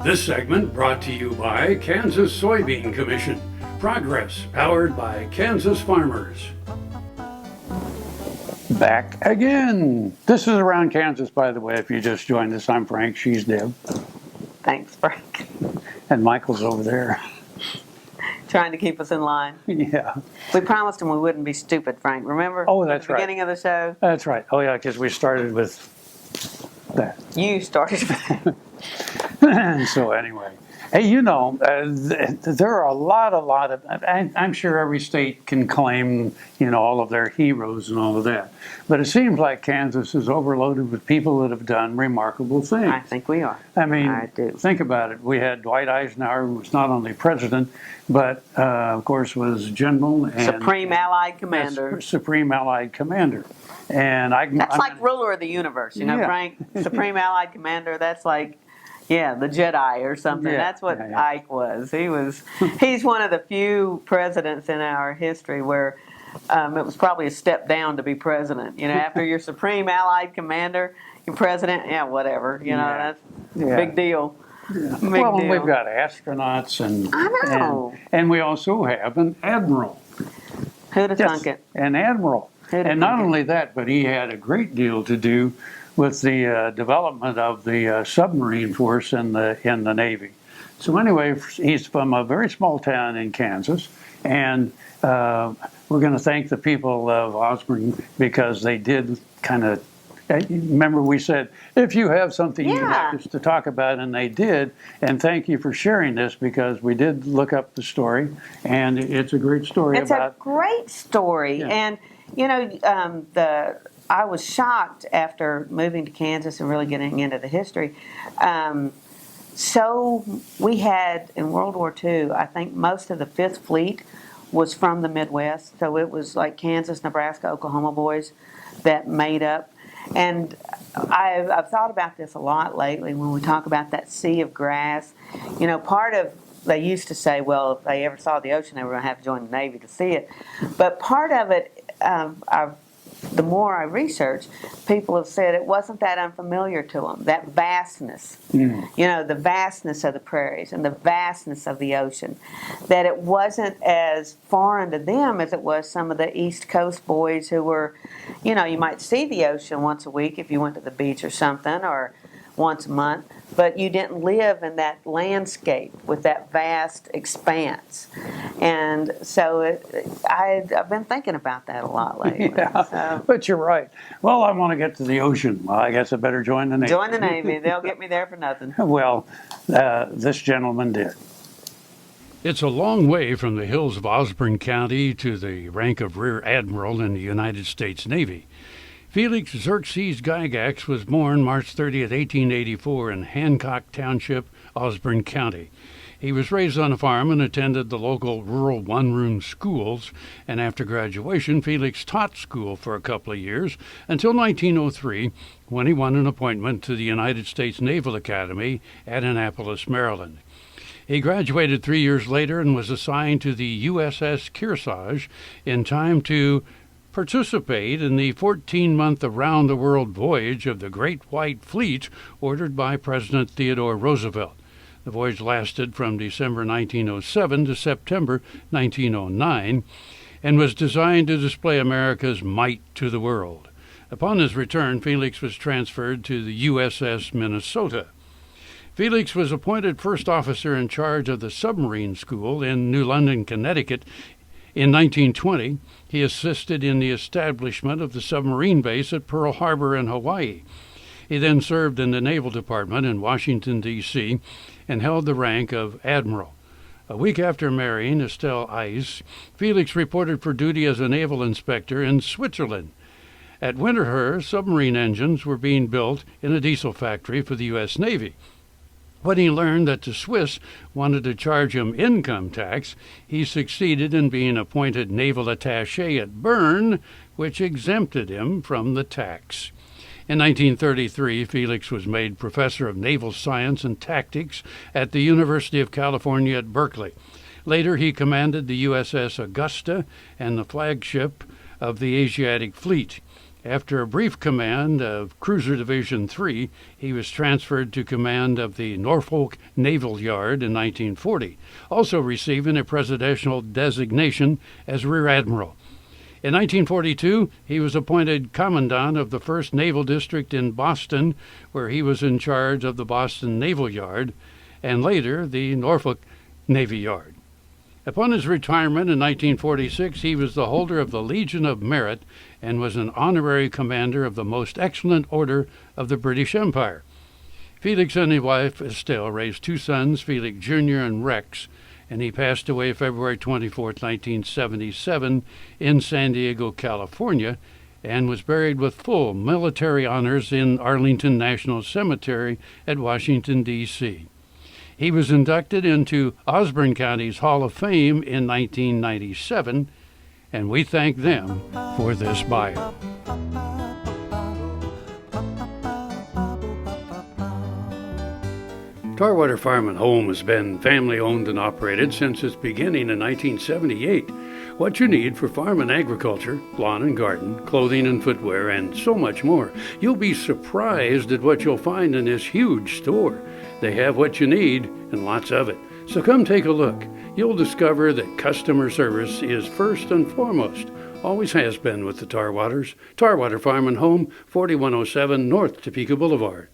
This segment brought to you by Kansas Soybean Commission. Progress powered by Kansas farmers. Back again. This is Around Kansas, by the way, if you just joined us. I'm Frank, she's Deb. Thanks, Frank. And Michael's over there. Trying to keep us in line. Yeah. We promised him we wouldn't be stupid, Frank. Remember? Oh, that's at the beginning of the show? That's right. Oh, yeah, because we started with that. You started with that. So anyway. Hey, you know, there are a lot of, I'm sure every state can claim, all of their heroes and all of that. But it seems like Kansas is overloaded with people that have done remarkable things. I think we are. I mean, I do. Think about it. We had Dwight Eisenhower, who was not only president, but, of course, was general and Supreme Allied Commander. Supreme Allied Commander. And that's like ruler of the universe, yeah. Frank? Supreme Allied Commander, that's like... Yeah, the Jedi or something. Yeah, that's what yeah. Ike was. He's one of the few presidents in our history where it was probably a step down to be president. After you're Supreme Allied Commander, you're president, yeah, whatever. That's a big deal. Yeah. Big well, deal. We've got astronauts and I know. And we also have an admiral. Who'd have thunk it? An admiral. And not only that, but he had a great deal to do with the development of the submarine force in the Navy. So anyway, he's from a very small town in Kansas, and we're going to thank the people of Osborne because they did kind of, remember we said, if you have something you'd like us to talk about, and they did, and thank you for sharing this because we did look up the story, and it's a great story. It's a great story, yeah. And I was shocked after moving to Kansas and really getting into the history. So we had, in World War II, I think most of the Fifth Fleet was from the Midwest. So it was like Kansas, Nebraska, Oklahoma boys that made up. And I've thought about this a lot lately when we talk about that sea of grass. Part of, they used to say, well, if they ever saw the ocean, they were going to have to join the Navy to see it. But part of it, the more I research, people have said it wasn't that unfamiliar to them, that vastness, the vastness of the prairies and the vastness of the ocean, that it wasn't as foreign to them as it was some of the East Coast boys who were, you might see the ocean once a week if you went to the beach or something, or once a month, but you didn't live in that landscape with that vast expanse. And so I've been thinking about that a lot lately. Yeah, so. But you're right. Well, I want to get to the ocean. Well, I guess I better join the Navy. Join the Navy. They'll get me there for nothing. Well, this gentleman did. It's a long way from the hills of Osborne County to the rank of Rear Admiral in the United States Navy. Felix Xerxes Gygax was born March 30th, 1884 in Hancock Township, Osborne County. He was raised on a farm and attended the local rural one-room schools, and after graduation, Felix taught school for a couple of years until 1903, when he won an appointment to the United States Naval Academy at Annapolis, Maryland. He graduated 3 years later and was assigned to the U.S.S. Kearsage in time to participate in the 14-month around-the-world voyage of the Great White Fleet ordered by President Theodore Roosevelt. The voyage lasted from December 1907 to September 1909 and was designed to display America's might to the world. Upon his return, Felix was transferred to the U.S.S. Minnesota. Felix was appointed first officer in charge of the submarine school in New London, Connecticut. In 1920, he assisted in the establishment of the submarine base at Pearl Harbor in Hawaii. He then served in the Naval Department in Washington, D.C., and held the rank of Admiral. A week after marrying Estelle Ise, Felix reported for duty as a naval inspector in Switzerland. At Winterthur, submarine engines were being built in a diesel factory for the U.S. Navy. When he learned that the Swiss wanted to charge him income tax, he succeeded in being appointed naval attaché at Bern, which exempted him from the tax. In 1933, Felix was made professor of naval science and tactics at the University of California at Berkeley. Later, he commanded the U.S.S. Augusta and the flagship of the Asiatic Fleet. After a brief command of Cruiser Division 3, he was transferred to command of the Norfolk Naval Yard in 1940, also receiving a presidential designation as Rear Admiral. In 1942, he was appointed Commandant of the First Naval District in Boston, where he was in charge of the Boston Naval Yard, and later the Norfolk Navy Yard. Upon his retirement in 1946, he was the holder of the Legion of Merit and was an honorary commander of the Most Excellent Order of the British Empire. Felix and his wife Estelle raised two sons, Felix Jr. and Rex, and he passed away February 24, 1977, in San Diego, California, and was buried with full military honors in Arlington National Cemetery at Washington, D.C. He was inducted into Osborne County's Hall of Fame in 1997, and we thank them for this bio. Tarwater Farm and Home has been family-owned and operated since its beginning in 1978. What you need for farm and agriculture, lawn and garden, clothing and footwear, and so much more. You'll be surprised at what you'll find in this huge store. They have what you need and lots of it. So come take a look. You'll discover that customer service is first and foremost. Always has been with the Tarwaters. Tarwater Farm and Home, 4107 North Topeka Boulevard.